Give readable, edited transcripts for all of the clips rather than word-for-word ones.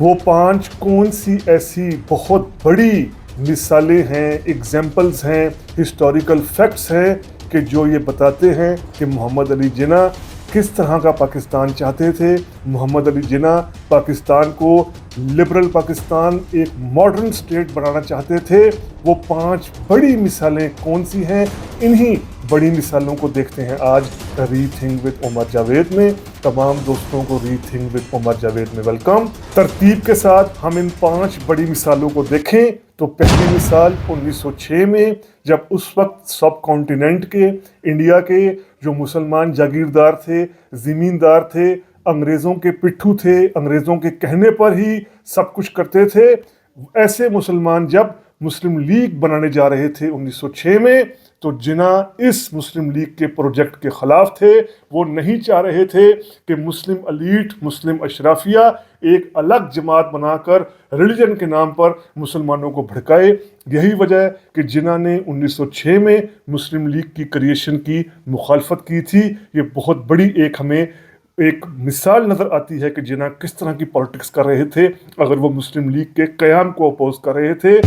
वो 5 कौन सी ऐसी बहुत बड़ी मिसालें हैं, एग्जाम्पल्स हैं, हिस्टोरिकल फैक्ट्स हैं कि जो ये बताते हैं कि मोहम्मद अली जिन्ना किस तरह का पाकिस्तान चाहते थे। मोहम्मद अली जिन्ना पाकिस्तान को लिबरल पाकिस्तान, एक मॉडर्न स्टेट बनाना चाहते थे। वो 5 बड़ी मिसालें कौन सी हैं, इन्हीं बड़ी मिसालों को देखते हैं आज रीथिंक विद उमर जावेद में। तमाम दोस्तों को रीथिंक विद उमर जावेद में वेलकम। तरतीब के साथ हम इन 5 बड़ी मिसालों को देखें तो पहली मिसाल 1906 में, जब उस वक्त सब कॉन्टिनेंट के, इंडिया के जो मुसलमान जागीरदार थे, ज़मींदार थे, अंग्रेज़ों के पिट्ठू थे, अंग्रेज़ों के कहने पर ही सब कुछ करते थे, ऐसे मुसलमान जब मुस्लिम लीग बनाने जा रहे थे 1906 में, तो जिन्ना इस मुस्लिम लीग के प्रोजेक्ट के ख़िलाफ़ थे। वो नहीं चाह रहे थे कि मुस्लिम एलीट, मुस्लिम अशराफिया एक अलग जमात बनाकर रिलीजन के नाम पर मुसलमानों को भड़काए। यही वजह है कि जिन्ना ने 1906 में मुस्लिम लीग की क्रिएशन की मुखालफत की थी। ये बहुत बड़ी हमें एक मिसाल नज़र आती है कि जिन्ना किस तरह की पॉलिटिक्स कर रहे थे अगर वो मुस्लिम लीग के क़याम को अपोज कर रहे थे।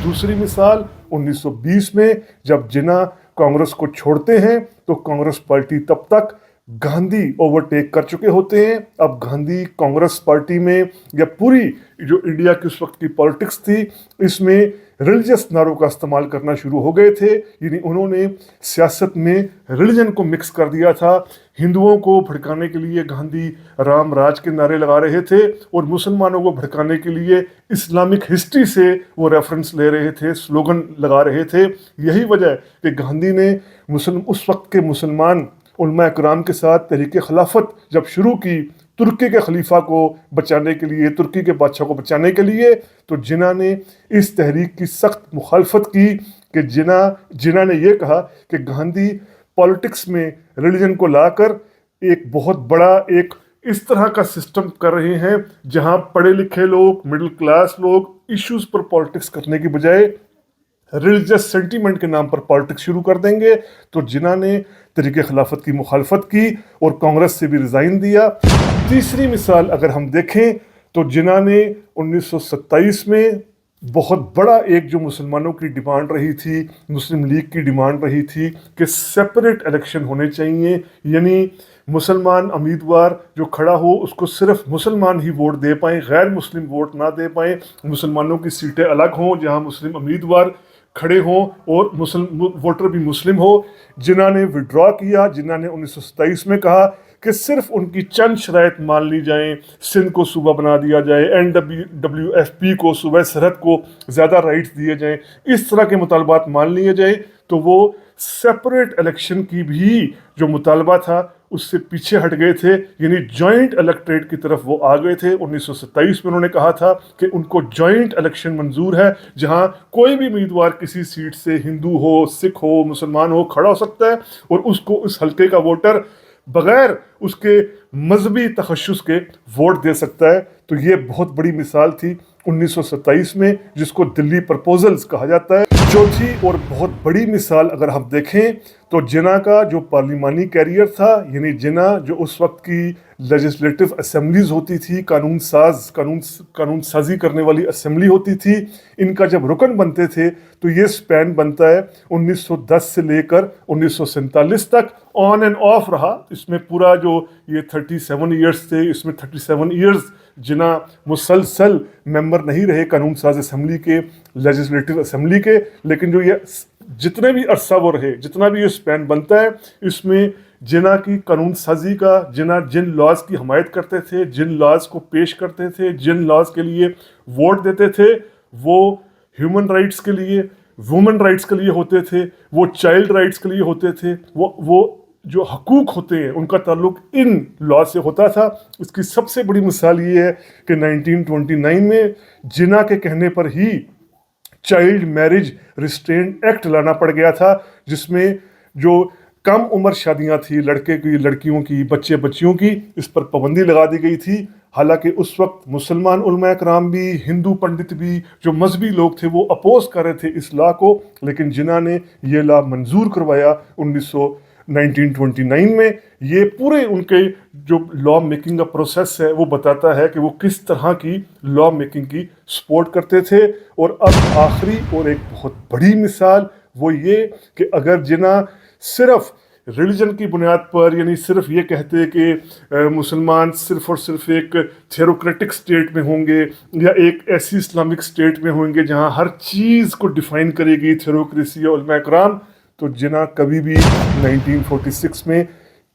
दूसरी मिसाल 1920 में, जब जिन्ना कांग्रेस को छोड़ते हैं तो कांग्रेस पार्टी तब तक गांधी ओवरटेक कर चुके होते हैं। अब गांधी कांग्रेस पार्टी में, या पूरी जो इंडिया की उस वक्त की पॉलिटिक्स थी, इसमें रिलीजियस नारों का इस्तेमाल करना शुरू हो गए थे। यानी उन्होंने सियासत में रिलीजन को मिक्स कर दिया था। हिंदुओं को भड़काने के लिए गांधी राम राज के नारे लगा रहे थे और मुसलमानों को भड़काने के लिए इस्लामिक हिस्ट्री से वो रेफरेंस ले रहे थे, स्लोगन लगा रहे थे। यही वजह कि गांधी ने उस वक्त के मुसलमान उलमा कराम के साथ तहरीक खिलाफत जब शुरू की, तुर्की के खलीफा को बचाने के लिए, तुर्की के बादशाह को बचाने के लिए, तो जिन्ना ने इस तहरीक की सख्त मुखालफत की कि जिन्ना ने यह कहा कि गांधी पॉलिटिक्स में रिलीजन को लाकर एक बहुत बड़ा एक इस तरह का सिस्टम कर रहे हैं जहां पढ़े लिखे लोग, मिडिल क्लास लोग इश्यूज पर पॉलिटिक्स करने की बजाय रिलीजियस सेंटीमेंट के नाम पर पॉलिटिक्स शुरू कर देंगे। तो जिन्ना ने तहरीक खिलाफत की मुखालफत की और कांग्रेस से भी रिज़ाइन दिया। तीसरी मिसाल अगर हम देखें तो जिन्ना ने 1927 में बहुत बड़ा एक जो मुसलमानों की डिमांड रही थी, मुस्लिम लीग की डिमांड रही थी कि सेपरेट इलेक्शन होने चाहिए, यानी मुसलमान उम्मीदवार जो खड़ा हो उसको सिर्फ मुसलमान ही वोट दे पाएँ, गैर मुस्लिम वोट ना दे पाएँ, मुसलमानों की सीटें अलग हों जहां मुस्लिम उम्मीदवार खड़े हों और मुस्लिम वोटर भी मुस्लिम हो। जिन्ना ने विड्रॉ किया। जिन्ना ने 1927 में कहा कि सिर्फ उनकी चंद शराइत मान ली जाएं, सिंध को सूबा बना दिया जाए, NWFP को, सूबा सरहद को ज़्यादा राइट्स दिए जाएं, इस तरह के मुतालबात मान लिए जाएं। तो वो सेपरेट इलेक्शन की भी जो मुतालबा था उससे पीछे हट गए थे, यानी जॉइंट इलेक्ट्रेट की तरफ वो आ गए थे। 1927 में उन्होंने कहा था कि उनको जॉइंट इलेक्शन मंजूर है जहां कोई भी उम्मीदवार किसी सीट से, हिंदू हो, सिख हो, मुसलमान हो, खड़ा हो सकता है और उसको उस हल्के का वोटर बगैर उसके मजहबी तखश्शुस के वोट दे सकता है। तो ये बहुत बड़ी मिसाल थी 1927 में, जिसको दिल्ली प्रपोजल्स कहा जाता है। चौथी और बहुत बड़ी मिसाल अगर हम देखें तो जिन्ना का जो पार्लिमानी कैरियर था, यानी जिन्ना जो उस वक्त की लेजिस्लेटिव असेंबलीज होती थी, कानून साजी करने वाली असेंबली होती थी, इनका जब रुकन बनते थे तो ये स्पैन बनता है 1910 से लेकर 1947 तक, ऑन एंड ऑफ रहा। इसमें पूरा जो ये 37 ईयर्स थे, इसमें 37 ईयर्स जिन्ना मुसलसल मेंबर नहीं रहे कानून साज असेंबली के, लेजिस्लेटिव असेंबली के, लेकिन जो ये जितने भी अरसा वो रहे, जितना भी ये स्पैन बनता है, इसमें जिन्ना की कानून साजी का, जिन्ना जिन लॉज की हमायत करते थे, जिन लॉज को पेश करते थे, जिन लॉज के लिए वोट देते थे, वो ह्यूमन राइट्स के लिए, वुमेन राइट्स के लिए होते थे, वो चाइल्ड राइट्स के लिए होते थे, वो जो हकूक़ होते हैं उनका ताल्लुक इन लॉ से होता था। इसकी सबसे बड़ी मिसाल ये है कि 1929 में जिन्ना के कहने पर ही चाइल्ड मैरिज रिस्ट्रेंट एक्ट लाना पड़ गया था, जिसमें जो कम उम्र शादियां थी, लड़के की, लड़कियों की, बच्चे बच्चियों की, इस पर पाबंदी लगा दी गई थी। हालांकि उस वक्त मुसलमान उलमा कराम भी, हिंदू पंडित भी, जो मजहबी लोग थे, वो अपोज कर रहे थे इस लॉ को, लेकिन जिन्ना ने ये लॉ मंजूर करवाया 1929 में। ये पूरे उनके जो लॉ मेकिंग का प्रोसेस है वो बताता है कि वो किस तरह की लॉ मेकिंग की सपोर्ट करते थे। और अब आखिरी और एक बहुत बड़ी मिसाल वो ये कि अगर जिन्ना सिर्फ रिलीजन की बुनियाद पर, यानी सिर्फ ये कहते कि मुसलमान सिर्फ और सिर्फ एक थ्योरोक्रेटिक स्टेट में होंगे या एक ऐसी इस्लामिक स्टेट में होंगे जहां हर चीज़ को डिफाइन करेगी थ्योरोक्रेसी और उलमा कराम, तो जिन्ना कभी भी 1946 में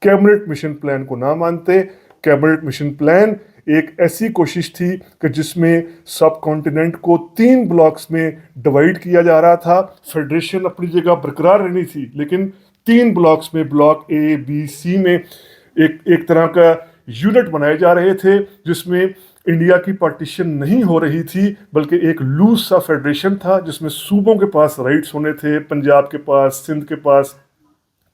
कैबिनेट मिशन प्लान को ना मानते। कैबिनेट मिशन प्लान एक ऐसी कोशिश थी कि जिसमें सब कॉन्टिनेंट को 3 ब्लॉक्स में डिवाइड किया जा रहा था। फेडरेशन अपनी जगह बरकरार रहनी थी, लेकिन 3 ब्लॉक्स में, ब्लॉक ए बी सी में एक तरह का यूनिट बनाए जा रहे थे जिसमें इंडिया की पार्टीशन नहीं हो रही थी, बल्कि एक लूज सा फेडरेशन था जिसमें सूबों के पास राइट्स होने थे। पंजाब के पास, सिंध के पास,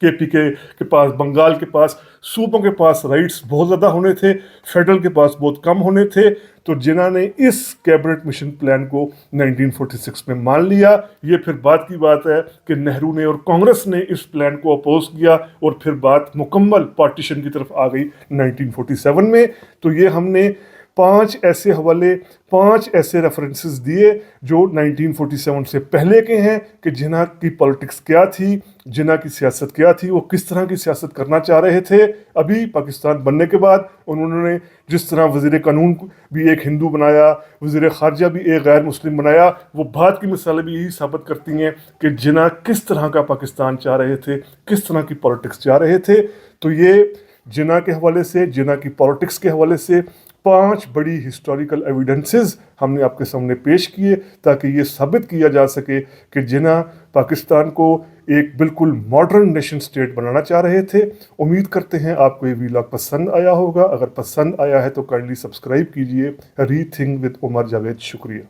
केपी के पास, बंगाल के पास, सूबों के पास राइट्स बहुत ज़्यादा होने थे, फेडरल के पास बहुत कम होने थे। तो जिन्ना ने इस कैबिनेट मिशन प्लान को 1946 में मान लिया। ये फिर बात की बात है कि नेहरू ने और कांग्रेस ने इस प्लान को अपोज किया और फिर बात मुकम्मल पार्टीशन की तरफ आ गई 1947 में। तो ये हमने 5 ऐसे हवाले, 5 ऐसे रेफरेंसेस दिए जो 1947 से पहले के हैं कि जिन्ना की पॉलिटिक्स क्या थी, जिन्ना की सियासत क्या थी, वो किस तरह की सियासत करना चाह रहे थे। अभी पाकिस्तान बनने के बाद उन्होंने जिस तरह वज़ीर कानून भी एक हिंदू बनाया, वज़ीर ख़ारजा भी एक गैर मुस्लिम बनाया, वो बात की मिसालें भी यही साबित करती हैं कि जिन्ना किस तरह का पाकिस्तान चाह रहे थे, किस तरह की पॉलिटिक्स चाह रहे थे। तो ये जिन्ना के हवाले से, जिन्ना की पॉलिटिक्स के हवाले से 5 बड़ी हिस्टोरिकल एविडेंसेस हमने आपके सामने पेश किए ताकि ये साबित किया जा सके कि जिन्ना पाकिस्तान को एक बिल्कुल मॉडर्न नेशन स्टेट बनाना चाह रहे थे। उम्मीद करते हैं आपको ये व्लॉग पसंद आया होगा। अगर पसंद आया है तो काइंडली सब्सक्राइब कीजिए। Rethink with Umar Javed. शुक्रिया।